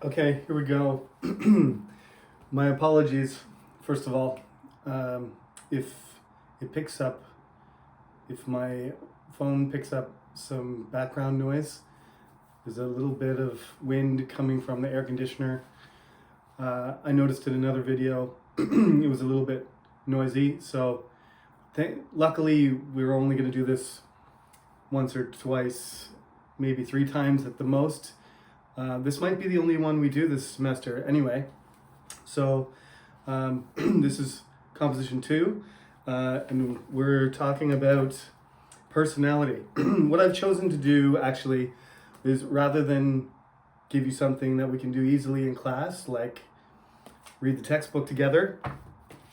Okay, here we go. My apologies, first of all. If it picks up, if my phone picks up some background noise, there's a little bit of wind coming from the air conditioner. I noticed in another video it was a little bit noisy, so luckily we were only going to do this once or twice, maybe 3 times at the most. This might be the only one we do this semester anyway. So this is composition 2, and we're talking about personality. What I've chosen to do actually is, rather than give you something that we can do easily in class, like read the textbook together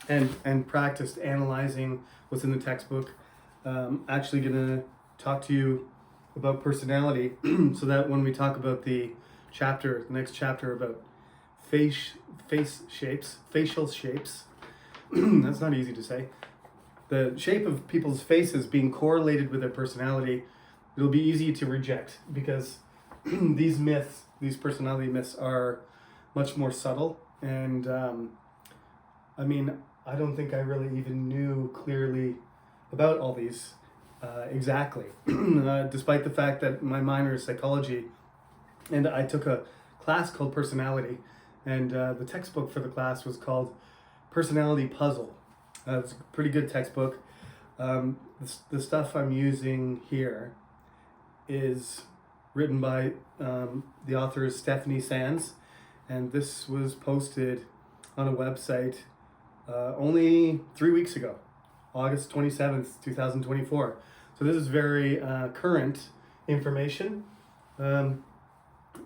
and practice analyzing what's in the textbook, actually gonna talk to you about personality so that when we talk about the next chapter about facial shapes, that's not easy to say, the shape of people's faces being correlated with their personality, it'll be easy to reject because these personality myths are much more subtle. And I don't think I really even knew clearly about all these exactly, despite the fact that my minor is psychology, and I took a class called personality, and the textbook for the class was called Personality Puzzle. It's a pretty good textbook. The stuff I'm using here is written by the author is Stephanie Sands, and this was posted on a website only 3 weeks ago, August 27th, 2024. So this is very current information.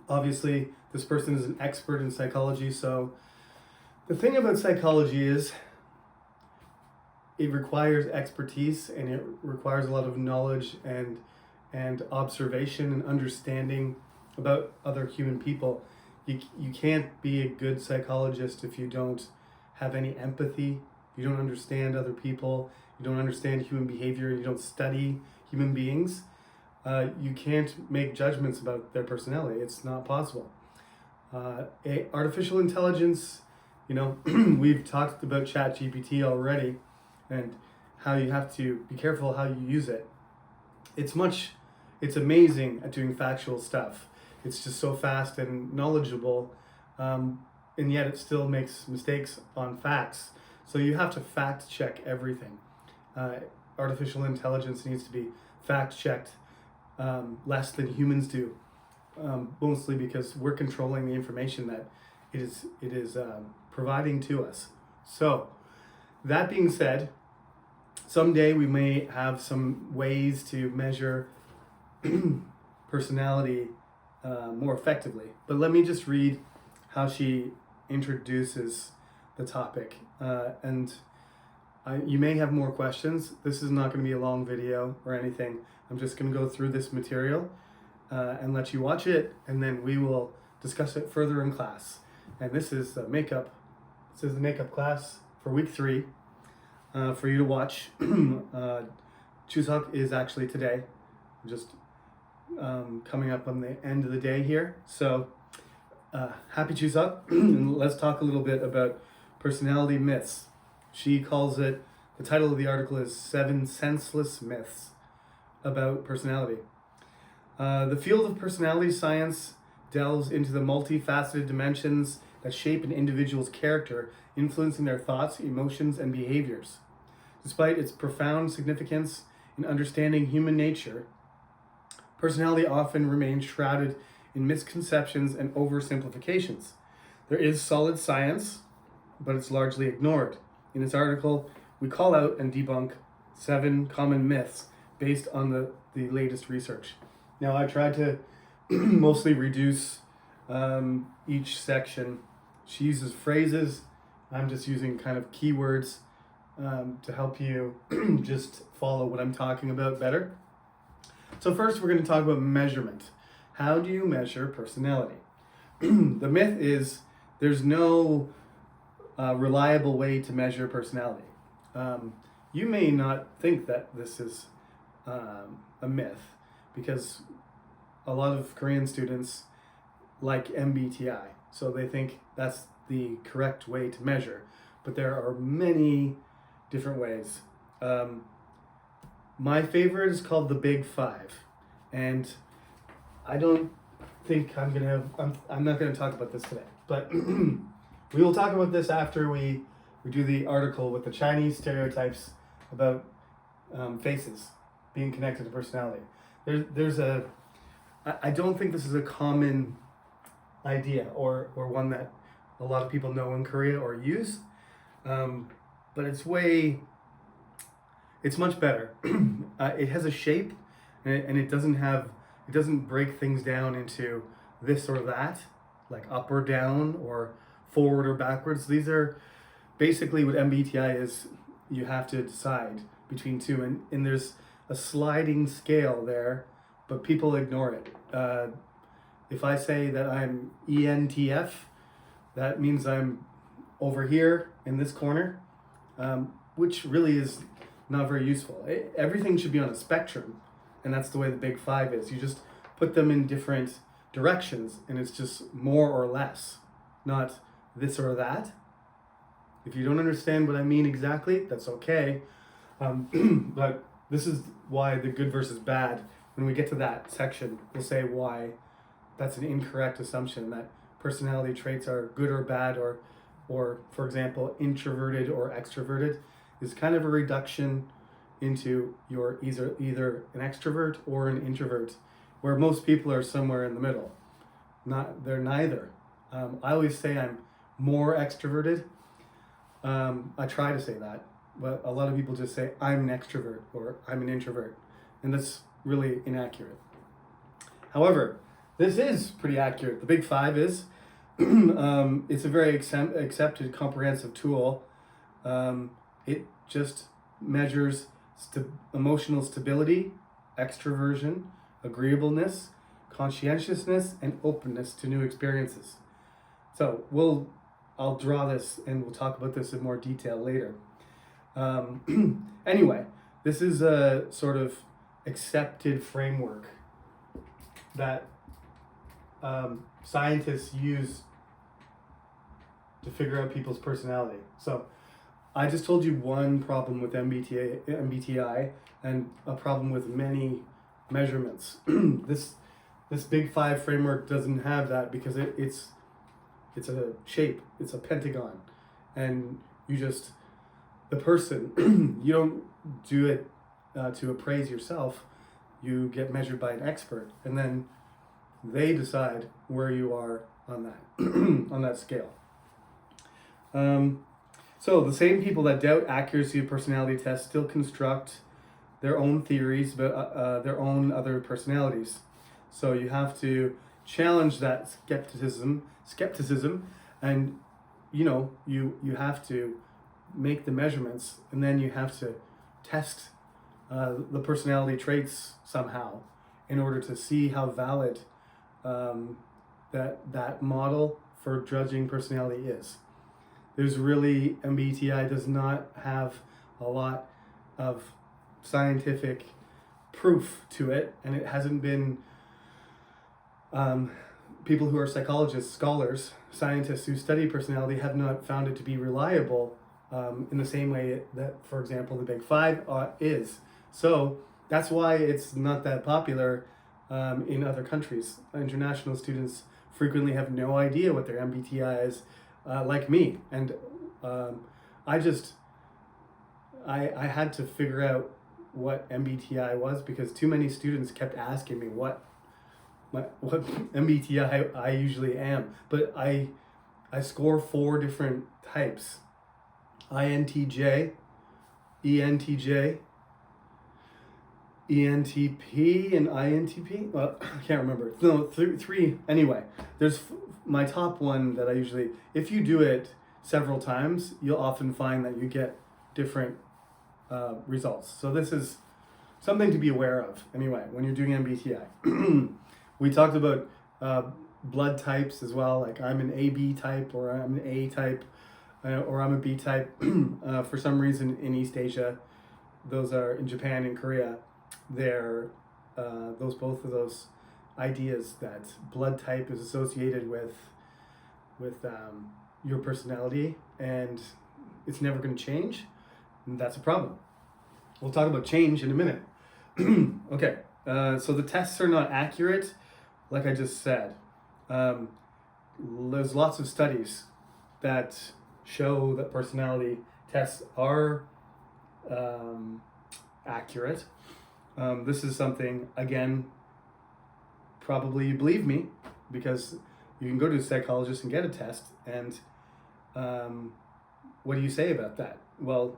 Obviously, this person is an expert in psychology, so the thing about psychology is it requires expertise, and it requires a lot of knowledge and observation and understanding about other human people. You can't be a good psychologist if you don't have any empathy, you don't understand other people, you don't understand human behavior, you don't study human beings. You can't make judgments about their personality. It's not possible. Artificial intelligence, we've talked about ChatGPT already and how you have to be careful how you use it. It's amazing at doing factual stuff. It's just so fast and knowledgeable, and yet it still makes mistakes on facts. So you have to fact check everything. Artificial intelligence needs to be fact checked less than humans do, mostly because we're controlling the information that it is providing to us. So that being said, someday we may have some ways to measure personality more effectively. But let me just read how she introduces the topic. You may have more questions. This is not going to be a long video or anything. I'm just going to go through this material and let you watch it, and then we will discuss it further in class. And this is the makeup class for week 3 for you to watch. Chuseok is actually today. I'm just coming up on the end of the day here. So happy Chuseok. And let's talk a little bit about personality myths. She calls it, the title of the article is 7 Senseless Myths about Personality. The field of personality science delves into the multifaceted dimensions that shape an individual's character, influencing their thoughts, emotions, and behaviors. Despite its profound significance in understanding human nature, personality often remains shrouded in misconceptions and oversimplifications. There is solid science, but it's largely ignored. In this article, we call out and debunk 7 common myths based on the latest research. Now, I tried to mostly reduce each section. She uses phrases. I'm just using kind of keywords to help you just follow what I'm talking about better. So first, we're going to talk about measurement. How do you measure personality? The myth is there's no reliable way to measure personality. You may not think that this is a myth because a lot of Korean students like MBTI. So they think that's the correct way to measure. But there are many different ways. My favorite is called the Big Five. And I don't think I'm not gonna talk about this today. But we will talk about this after we do the article with the Chinese stereotypes about faces being connected to personality. I don't think this is a common idea or one that a lot of people know in Korea or use, but it's much better. It has a shape, and it doesn't break things down into this or that, like up or down or forward or backwards. These are basically what MBTI is. You have to decide between two, and there's a sliding scale there, but people ignore it. If I say that I'm ENTF, that means I'm over here in this corner, which really is not very useful. Everything should be on a spectrum, and that's the way the Big Five is. You just put them in different directions, and it's just more or less, not this or that. If you don't understand what I mean exactly, that's okay. But this is why the good versus bad, when we get to that section, we'll say why that's an incorrect assumption that personality traits are good or bad, or for example, introverted or extroverted is kind of a reduction into you're either an extrovert or an introvert, where most people are somewhere in the middle. They're neither. I always say I'm more extroverted. I try to say that, but a lot of people just say I'm an extrovert or I'm an introvert, and that's really inaccurate. However, this is pretty accurate. The Big Five is. It's a very accepted comprehensive tool. It just measures emotional stability, extroversion, agreeableness, conscientiousness, and openness to new experiences. So I'll draw this and we'll talk about this in more detail later. Anyway, this is a sort of accepted framework that scientists use to figure out people's personality. So I just told you one problem with MBTI and a problem with many measurements. This Big Five framework doesn't have that because it's a shape, it's a pentagon, and the person, you don't do it to appraise yourself. You get measured by an expert, and then they decide where you are on that on that scale. So the same people that doubt accuracy of personality tests still construct their own theories about their own other personalities. So you have to challenge that skepticism, and you have to make the measurements, and then you have to test the personality traits somehow in order to see how valid that model for judging personality is. MBTI does not have a lot of scientific proof to it, and it hasn't been people who are psychologists, scholars, scientists who study personality have not found it to be reliable in the same way that, for example, the Big Five is. So that's why it's not that popular in other countries. International students frequently have no idea what their MBTI is, like me. And I had to figure out what MBTI was because too many students kept asking me what MBTI I usually am. But I score 4 different types: INTJ, ENTJ, ENTP, and INTP. Well, I can't remember. No, three. Anyway, there's my top one that I usually, if you do it several times, you'll often find that you get different results. So this is something to be aware of anyway when you're doing MBTI. We talked about blood types as well, like I'm an AB type, or I'm an A type, or I'm a B type. For some reason in East Asia, those are in Japan and Korea, they're both of those ideas that blood type is associated with with your personality, and it's never going to change, and that's a problem. We'll talk about change in a minute. Okay, so the tests are not accurate, like I just said. There's lots of studies that show that personality tests are accurate. This is something, again, probably you believe me, because you can go to a psychologist and get a test, and what do you say about that? Well,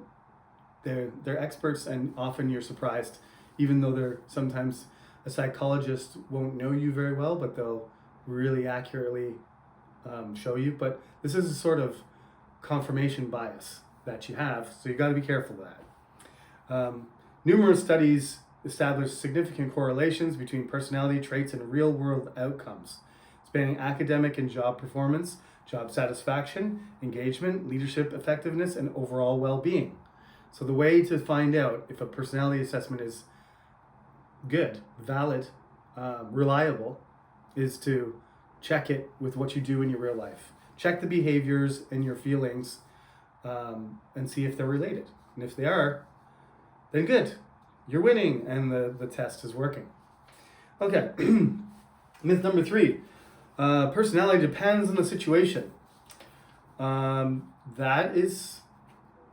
they're experts, and often you're surprised, even though they're sometimes a psychologist won't know you very well, but they'll really accurately show you. But this is a sort of confirmation bias that you have, so you got to be careful of that. Numerous studies establish significant correlations between personality traits and real-world outcomes, spanning academic and job performance, job satisfaction, engagement, leadership effectiveness, and overall well-being. So the way to find out if a personality assessment is good, valid, reliable, is to check it with what you do in your real life. Check the behaviors and your feelings and see if they're related. And if they are, then good. You're winning and the test is working. Okay, myth number 3. Personality depends on the situation. That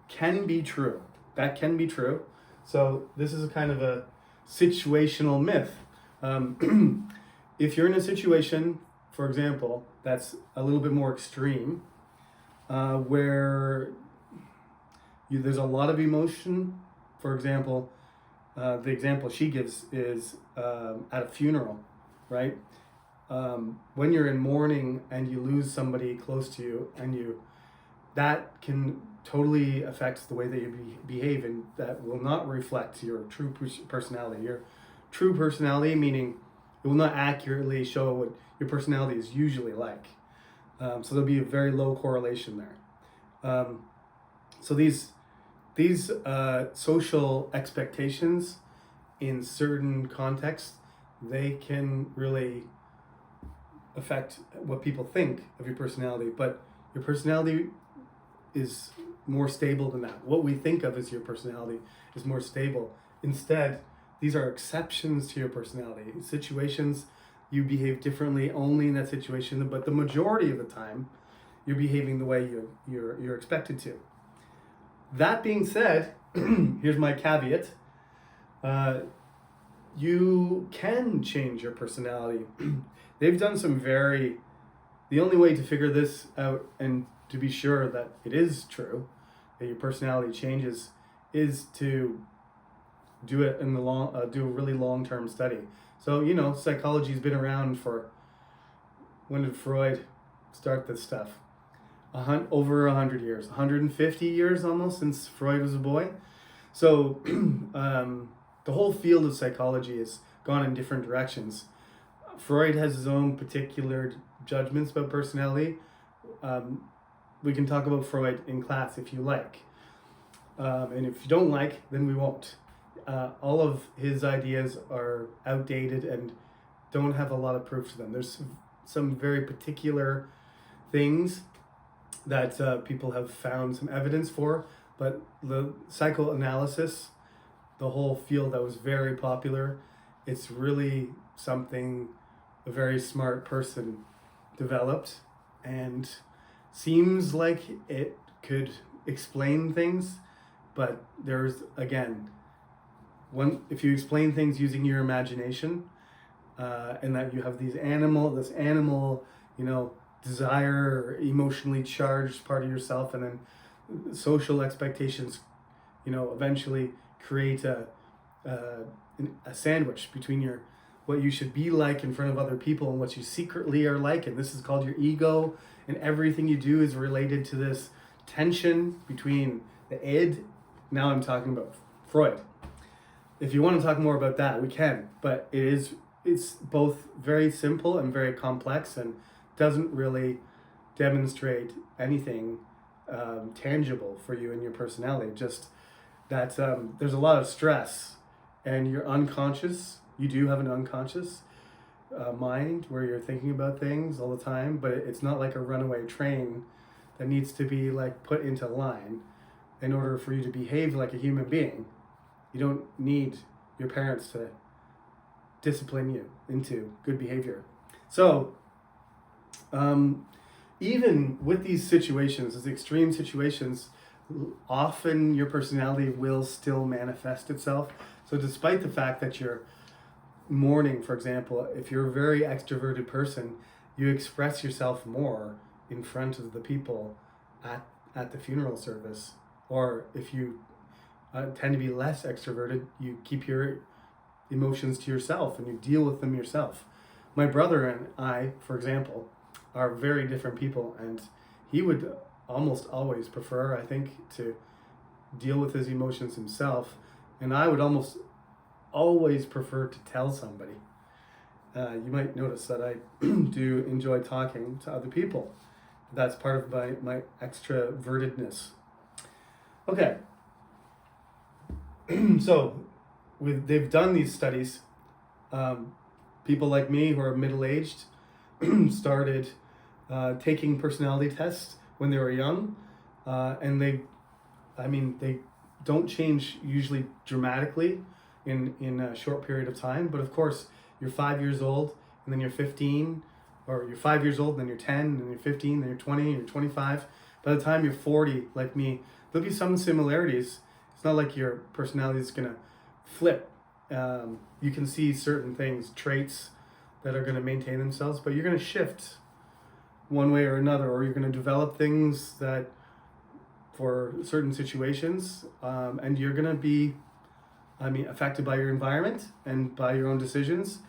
can be true. That can be true. So this is a kind of a situational myth. If you're in a situation, for example, that's a little bit more extreme, where there's a lot of emotion, for example, the example she gives is at a funeral, right? When you're in mourning and you lose somebody close to you, and that can totally affect the way that you behave, and that will not reflect your true personality. Your true personality, meaning it will not accurately show what your personality is usually like. So there'll be a very low correlation there. So these social expectations in certain contexts, they can really affect what people think of your personality, but your personality is more stable than that. What we think of as your personality is more stable. Instead, these are exceptions to your personality. Situations, you behave differently only in that situation, but the majority of the time, you're behaving the way you're expected to. That being said, here's my caveat. You can change your personality. They've done the only way to figure this out and to be sure that it is true, that your personality changes, is to do it in do a really long-term study. So, psychology's been around for, when did Freud start this stuff? Over 100 years, 150 years almost since Freud was a boy. So the whole field of psychology has gone in different directions. Freud has his own particular judgments about personality. We can talk about Freud in class if you like. And if you don't like, then we won't. All of his ideas are outdated and don't have a lot of proof to them. There's some very particular things that people have found some evidence for, but the psychoanalysis, the whole field that was very popular, it's really something a very smart person developed, and seems like it could explain things, but there's, again, if you explain things using your imagination, and that you have this animal, desire, or emotionally charged part of yourself, and then social expectations, eventually create a sandwich between what you should be like in front of other people and what you secretly are like, and this is called your ego, and everything you do is related to this tension between the id. Now I'm talking about Freud. If you want to talk more about that, we can, but it's both very simple and very complex, and doesn't really demonstrate anything tangible for you and your personality. Just that there's a lot of stress, and you're unconscious. You do have an unconscious, mind where you're thinking about things all the time, but it's not like a runaway train that needs to be like put into line in order for you to behave like a human being. You don't need your parents to discipline you into good behavior. So, even with these situations, these extreme situations, often your personality will still manifest itself. So despite the fact that you're mourning, for example, if you're a very extroverted person, you express yourself more in front of the people at the funeral service. Or if you tend to be less extroverted, you keep your emotions to yourself and you deal with them yourself. My brother and I, for example, are very different people, and he would almost always prefer, I think, to deal with his emotions himself, and I would almost always prefer to tell somebody. You might notice that I do enjoy talking to other people. That's part of my extrovertedness. Okay. So they've done these studies. People like me who are middle-aged started taking personality tests when they were young, and they don't change usually dramatically in a short period of time. But of course, you're 5 years old, and then you're 15, or you're 5 years old, and then you're 10, and then you're 15, then you're 20, and you're 25. By the time you're 40, like me, there'll be some similarities. It's not like your personality is gonna flip. You can see certain things, traits that are gonna maintain themselves, but you're gonna shift one way or another, or you're gonna develop things that for certain situations, and you're gonna be, affected by your environment and by your own decisions.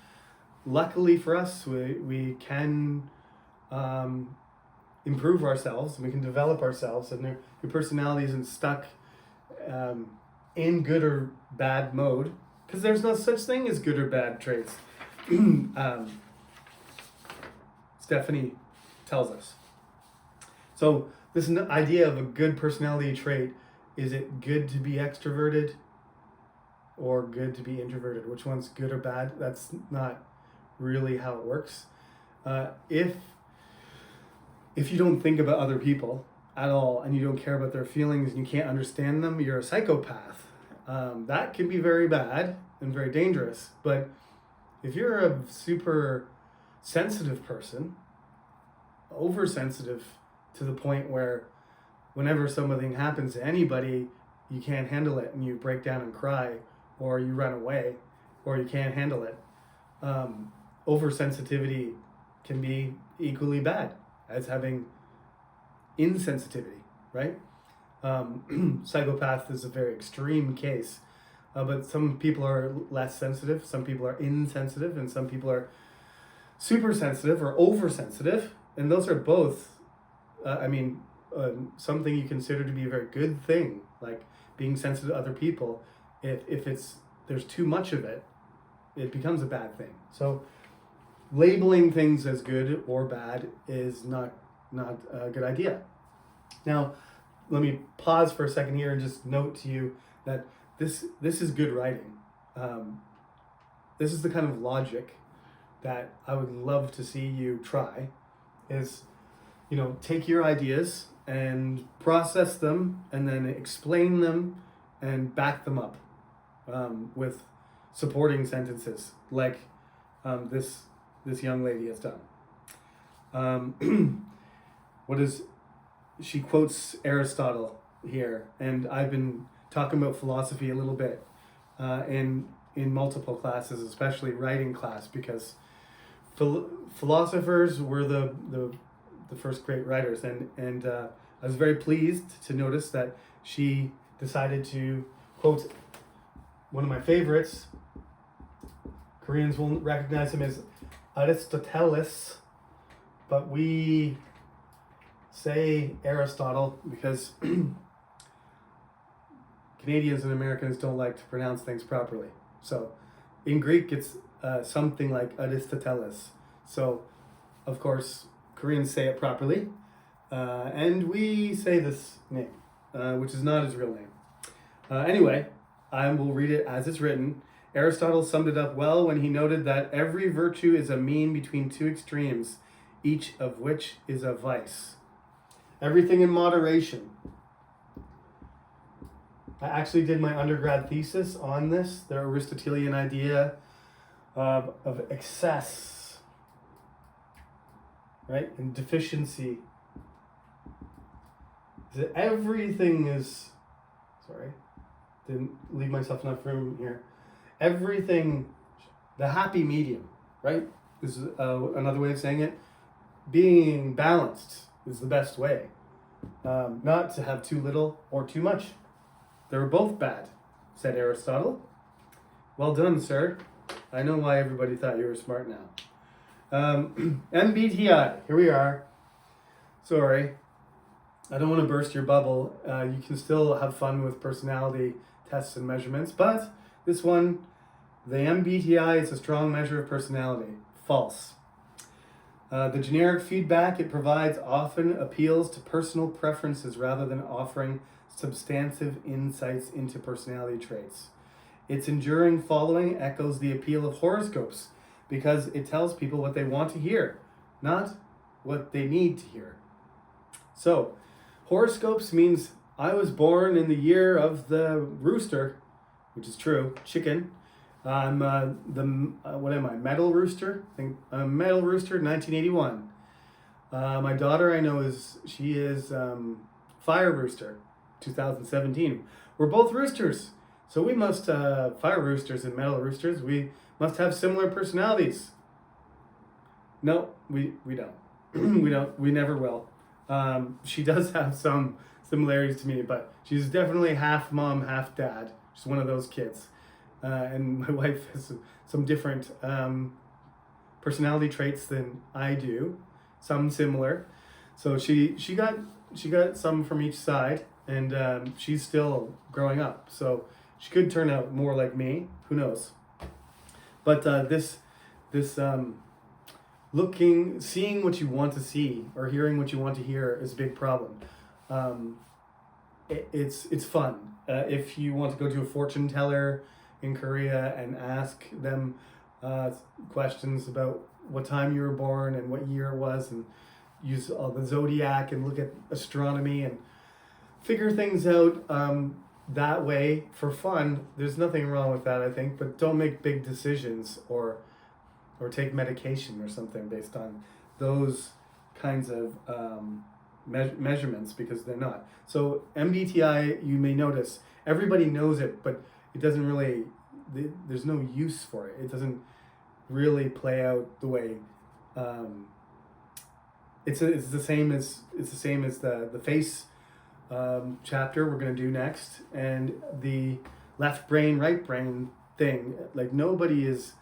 Luckily for us, we can improve ourselves, and we can develop ourselves, and your personality isn't stuck in good or bad mode, because there's no such thing as good or bad traits. Stephanie tells us. So this idea of a good personality trait, is it good to be extroverted or good to be introverted? Which one's good or bad? That's not really how it works. If you don't think about other people at all, and you don't care about their feelings, and you can't understand them, you're a psychopath. That can be very bad and very dangerous. But if you're a super sensitive person, oversensitive to the point where whenever something happens to anybody, you can't handle it and you break down and cry, or you run away, or you can't handle it. Oversensitivity can be equally bad as having insensitivity, right? Psychopath is a very extreme case, but some people are less sensitive, some people are insensitive, and some people are super sensitive or oversensitive, and those are both, something you consider to be a very good thing, like being sensitive to other people. If there's too much of it, it becomes a bad thing. So labeling things as good or bad is not a good idea. Now, let me pause for a second here and just note to you that this is good writing. This is the kind of logic that I would love to see you try. Is, take your ideas and process them, and then explain them and back them up with supporting sentences, like this young lady has done. She quotes Aristotle here, and I've been talking about philosophy a little bit in multiple classes, especially writing class, because philosophers were the first great writers, and I was very pleased to notice that she decided to quote one of my favorites. Koreans will recognize him as Aristoteles, but we say Aristotle because Canadians and Americans don't like to pronounce things properly. So in Greek, it's something like Aristoteles. So, of course, Koreans say it properly, and we say this name, which is not his real name. Anyway, I will read it as it's written, Aristotle summed it up well when he noted that every virtue is a mean between two extremes, each of which is a vice. Everything in moderation. I actually did my undergrad thesis on this, the Aristotelian idea of excess, right, and deficiency. That everything is, sorry, didn't leave myself enough room here. Everything, the happy medium, right, is another way of saying it. Being balanced is the best way. Not to have too little or too much. They're both bad, said Aristotle. Well done, sir. I know why everybody thought you were smart now. MBTI, here we are. Sorry, I don't want to burst your bubble. You can still have fun with personality tests and measurements, but this one, the MBTI is a strong measure of personality. False. The generic feedback it provides often appeals to personal preferences rather than offering substantive insights into personality traits. Its enduring following echoes the appeal of horoscopes because it tells people what they want to hear, not what they need to hear. So, horoscopes means I was born in the year of the rooster, which is true, chicken. I'm what am I, metal rooster? I think I'm metal rooster, 1981. My daughter I know she is fire rooster, 2017. We're both roosters, so we must, fire roosters and metal roosters, we must have similar personalities. No, we don't. We never will. She does have some similarities to me, but she's definitely half mom, half dad. She's one of those kids. And my wife has some different personality traits than I do, some similar. So she got some from each side, and she's still growing up. So she could turn out more like me. Who knows? But seeing what you want to see or hearing what you want to hear is a big problem. It's fun. If you want to go to a fortune teller in Korea and ask them questions about what time you were born and what year it was, and use the zodiac and look at astronomy and figure things out that way for fun, there's nothing wrong with that, I think, but don't make big decisions or take medication or something based on those kinds of measurements, because they're not. So MBTI, you may notice, everybody knows it, but it doesn't really, there's no use for it. It doesn't really play out the way, it's the same as the face chapter we're going to do next, and the left brain, right brain thing. Like, nobody is,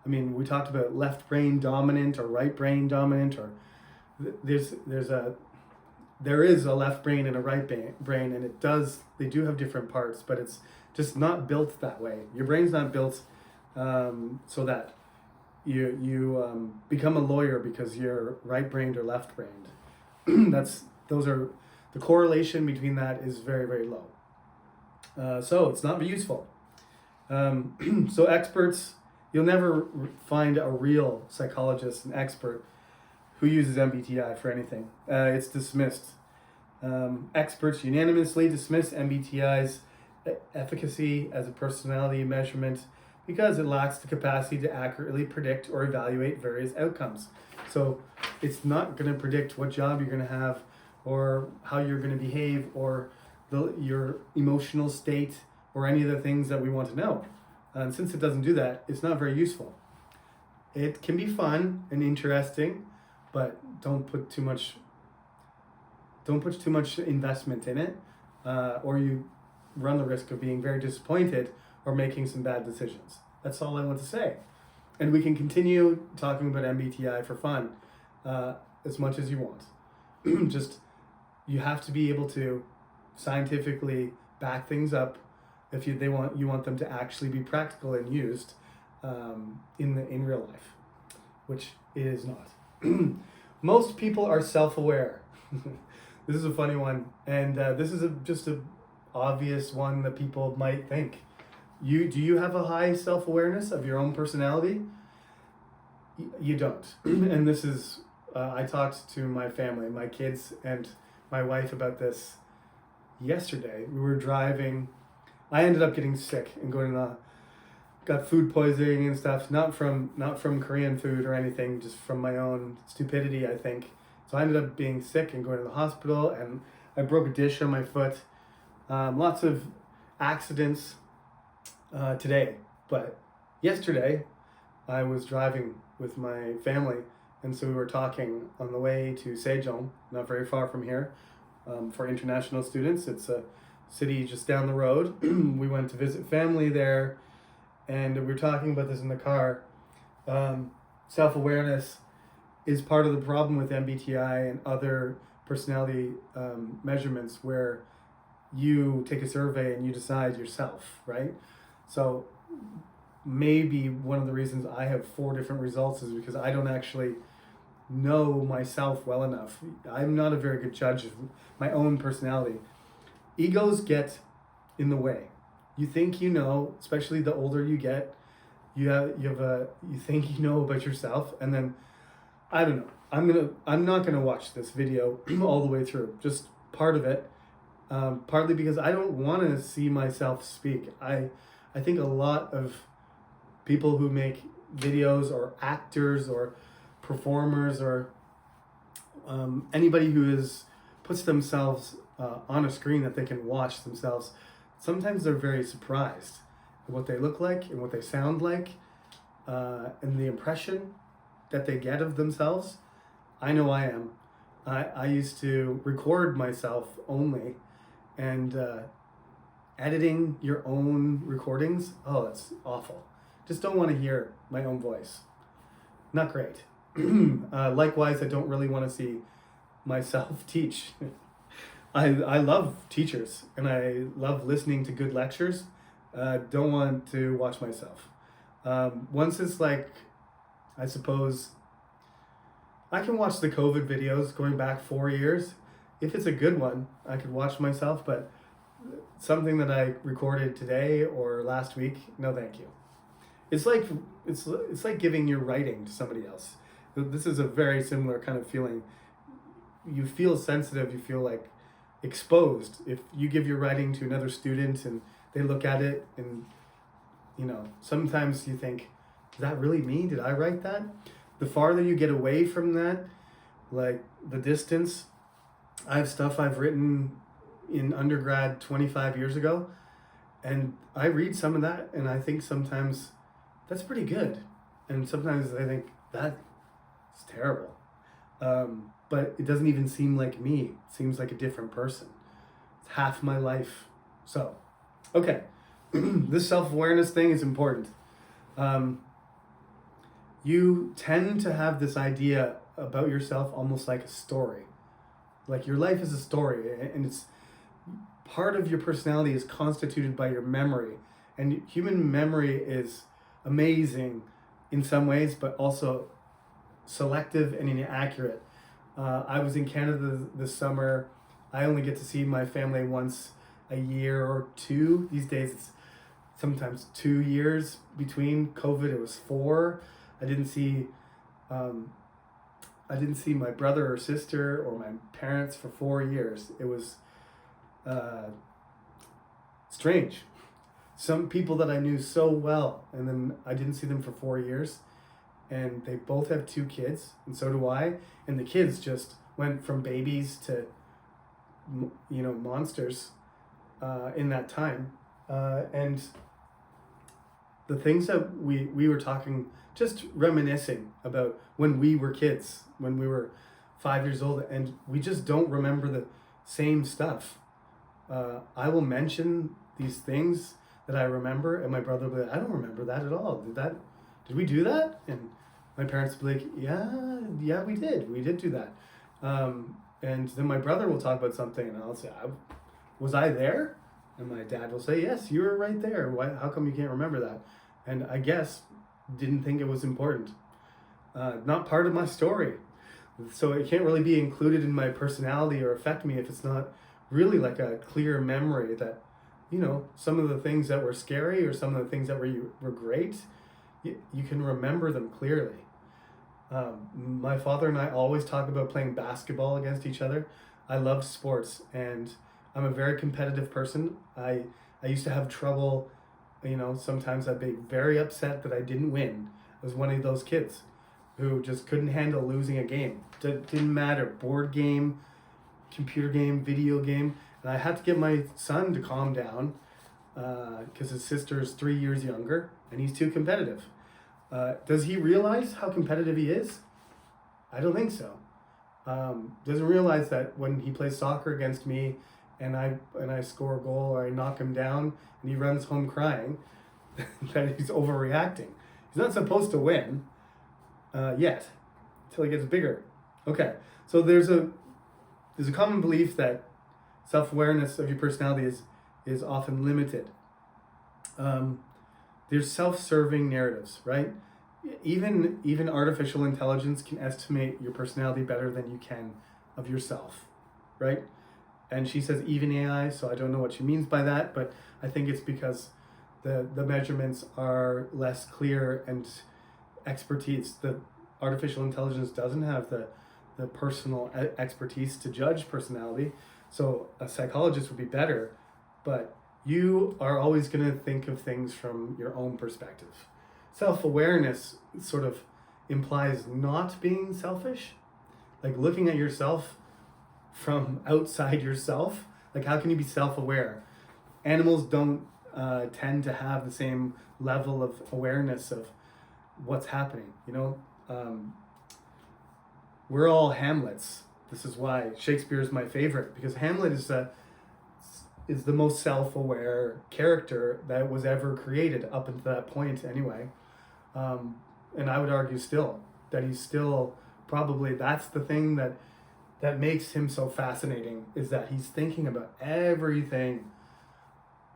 I mean, we talked about left brain dominant or right brain dominant, or there is a left brain and a right brain, and they do have different parts, but it's just not built that way. Your brain's not built so that you become a lawyer because you're right-brained or left-brained. The correlation between that is very, very low. So it's not useful. So experts, you'll never find a real psychologist, an expert, who uses MBTI for anything. It's dismissed. Experts unanimously dismiss MBTI's efficacy as a personality measurement because it lacks the capacity to accurately predict or evaluate various outcomes. So it's not going to predict what job you're going to have, or how you're going to behave, or your emotional state, or any of the things that we want to know. And since it doesn't do that, it's not very useful. It can be fun and interesting, but don't put too much investment in it, or you run the risk of being very disappointed or making some bad decisions. That's all I want to say. And we can continue talking about MBTI for fun as much as you want. Just, you have to be able to scientifically back things up if you want them to actually be practical and used in real life, which it is not. Most people are self-aware. This is a funny one, and this is just a obvious one that people might think. Do you have a high self-awareness of your own personality? You don't. And this is, I talked to my family, my kids and my wife about this yesterday. We were driving. I ended up getting sick and going to the, got food poisoning and stuff, not from Korean food or anything, just from my own stupidity, I think. So I ended up being sick and going to the hospital, and I broke a dish on my foot. Lots of accidents today, but yesterday I was driving with my family, and so we were talking on the way to Sejong, not very far from here, for international students. It's a city just down the road. We went to visit family there, and we were talking about this in the car. Self-awareness is part of the problem with MBTI and other personality measurements, where you take a survey and you decide yourself, right? So maybe one of the reasons I have 4 different results is because I don't actually know myself well enough. I'm not a very good judge of my own personality. Egos get in the way. You think you know, especially the older you get, you think you know about yourself, and then I don't know. I'm not gonna watch this video all the way through. Just part of it, partly because I don't want to see myself speak. I think a lot of people who make videos, or actors or performers, or anybody who puts themselves on a screen that they can watch themselves, sometimes they're very surprised at what they look like and what they sound like, and the impression that they get of themselves. I know I am. I used to record myself only, and editing your own recordings, oh, that's awful. Just don't want to hear my own voice. Not great. Likewise, I don't really want to see myself teach. I love teachers, and I love listening to good lectures. Don't want to watch myself. Once it's like, I suppose, I can watch the COVID videos going back 4 years. If it's a good one, I could watch myself, but something that I recorded today or last week, no thank you. It's like giving your writing to somebody else. This is a very similar kind of feeling. You feel sensitive, you feel like exposed. If you give your writing to another student and they look at it, and sometimes you think, is that really me? Did I write that? The farther you get away from that, like the distance, I have stuff I've written in undergrad 25 years ago, and I read some of that and I think sometimes that's pretty good, and sometimes I think that's terrible. But it doesn't even seem like me. It seems like a different person. It's half my life. So, okay, this self-awareness thing is important. You tend to have this idea about yourself almost like a story. Like your life is a story, and it's part of your personality is constituted by your memory. And human memory is amazing in some ways, but also selective and inaccurate. I was in Canada this summer. I only get to see my family once a year or 2. These days it's sometimes 2 years between. COVID, it was 4. I didn't see my brother or sister or my parents for 4 years. It was strange. Some people that I knew so well, and then I didn't see them for 4 years, and they both have 2 kids, and so do I, and the kids just went from babies to monsters in that time, and the things that we were talking, just reminiscing about when we were kids, when we were 5 years old, and we just don't remember the same stuff. I will mention these things that I remember, and my brother will be like, I don't remember that at all. Did we do that? And my parents will be like, yeah, we did do that. And then my brother will talk about something, and I'll say, was I there? And my dad will say, yes, you were right there. Why? How come you can't remember that? And I guess didn't think it was important. Not part of my story. So it can't really be included in my personality or affect me if it's not really like a clear memory that some of the things that were scary or some of the things that were great, you can remember them clearly. My father and I always talk about playing basketball against each other. I love sports, and I'm a very competitive person. I used to have trouble, sometimes I'd be very upset that I didn't win. I was one of those kids who just couldn't handle losing a game. Didn't matter, board game, computer game, video game. And I had to get my son to calm down because his sister is 3 years younger and he's too competitive. Does he realize how competitive he is? I don't think so. Doesn't realize that when he plays soccer against me and I score a goal or I knock him down and he runs home crying, that he's overreacting. He's not supposed to win yet until he gets bigger. Okay, so there's a common belief that self-awareness of your personality is often limited. There's self-serving narratives, right? Even artificial intelligence can estimate your personality better than you can of yourself, right? And she says even AI, so I don't know what she means by that, but I think it's because the measurements are less clear and expertise. The artificial intelligence doesn't have the personal expertise to judge personality, so a psychologist would be better, but you are always going to think of things from your own perspective. Self-awareness sort of implies not being selfish, like looking at yourself from outside yourself. Like, how can you be self-aware? Animals don't tend to have the same level of awareness of what's happening, we're all Hamlets. This is why Shakespeare is my favorite, because Hamlet is the most self-aware character that was ever created up until that point anyway. And I would argue still that he's still probably, that's the thing that makes him so fascinating, is that he's thinking about everything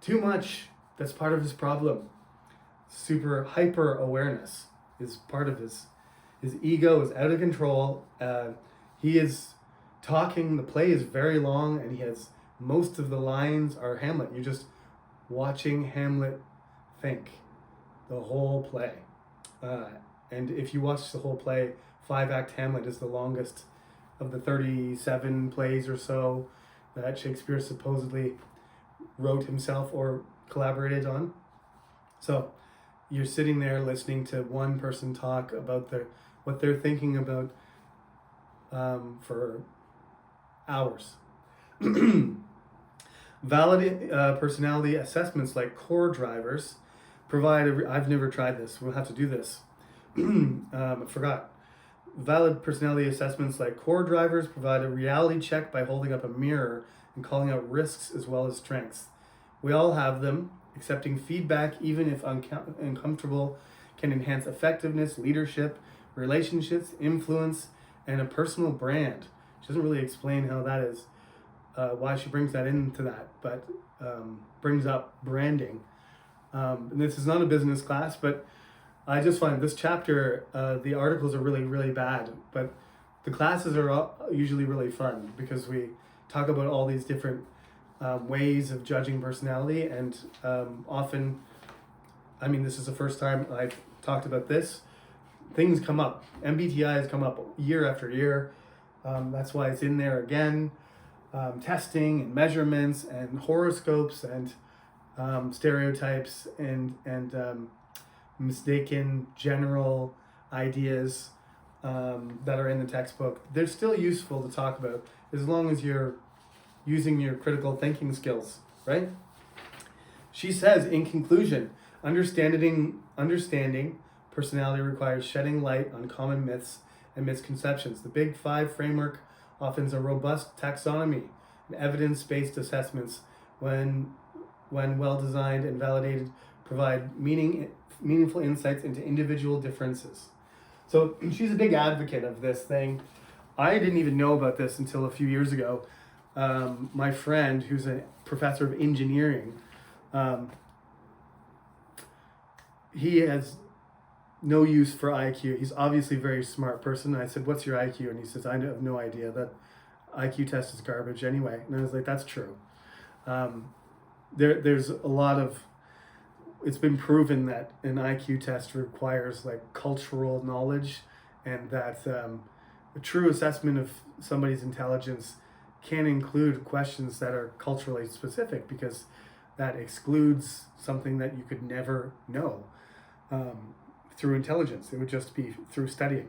too much. That's part of his problem. Super hyper awareness is part of his ego is out of control. He is talking, the play is very long, and he has most of the lines are Hamlet. You're just watching Hamlet think the whole play. And if you watch the whole play, 5-act Hamlet is the longest of the 37 plays or so that Shakespeare supposedly wrote himself or collaborated on. So you're sitting there listening to one person talk about what they're thinking about for hours. Valid personality assessments like core drivers provide I've never tried this. We'll have to do this. I forgot. Valid personality assessments like core drivers provide a reality check by holding up a mirror and calling out risks as well as strengths. We all have them. Accepting feedback, even if uncomfortable, can enhance effectiveness, leadership, relationships, influence, and a personal brand. She doesn't really explain how that is, why she brings that into that, but brings up branding. And this is not a business class, but I just find this chapter, the articles are really, really bad, but the classes are usually really fun because we talk about all these different ways of judging personality, and often, this is the first time I've talked about this. Things come up. MBTI has come up year after year. That's why it's in there again. Testing and measurements and horoscopes and stereotypes and mistaken general ideas that are in the textbook. They're still useful to talk about as long as you're using your critical thinking skills, right? She says, in conclusion, understanding personality requires shedding light on common myths and misconceptions. The Big Five framework offers a robust taxonomy and evidence-based assessments when well-designed and validated, provide meaningful insights into individual differences. So she's a big advocate of this thing. I didn't even know about this until a few years ago. My friend, who's a professor of engineering, he has no use for IQ. He's obviously a very smart person. I said, "What's your IQ?" And he says, "I have no idea. That IQ test is garbage anyway." And I was like, "That's true." there's a lot of, it's been proven that an IQ test requires like cultural knowledge, and that a true assessment of somebody's intelligence can include questions that are culturally specific, because that excludes something that you could never know through intelligence. It would just be through studying.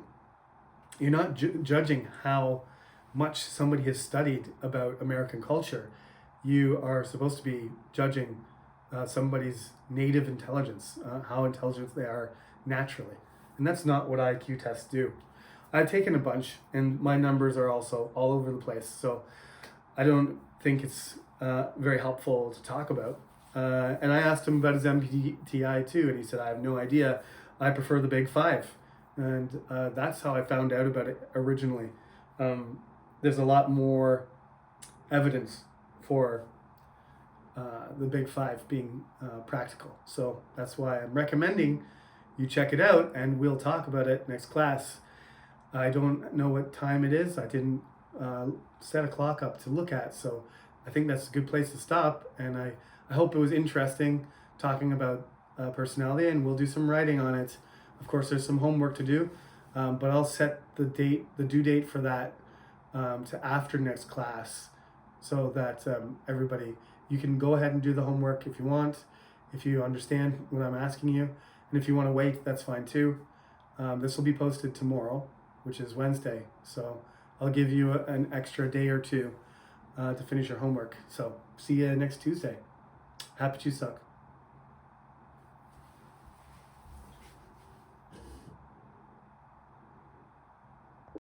You're not judging how much somebody has studied about American culture. You are supposed to be judging somebody's native intelligence, how intelligent they are naturally. And that's not what IQ tests do. I've taken a bunch, and my numbers are also all over the place. So I don't think it's very helpful to talk about. And I asked him about his MBTI too, and he said, I have no idea. I prefer the big five. And that's how I found out about it originally. There's a lot more evidence for the big five being practical. So that's why I'm recommending you check it out, and we'll talk about it next class. I don't know what time it is. I didn't set a clock up to look at, so I think that's a good place to stop. And I hope it was interesting talking about personality, and we'll do some writing on it. Of course, there's some homework to do, but I'll set the due date for that to after next class, so that everybody, you can go ahead and do the homework if you want, if you understand what I'm asking you. And if you want to wait, that's fine too. This will be posted tomorrow, which is Wednesday. So I'll give you an extra day or two to finish your homework. So see you next Tuesday. Happy Chuseok.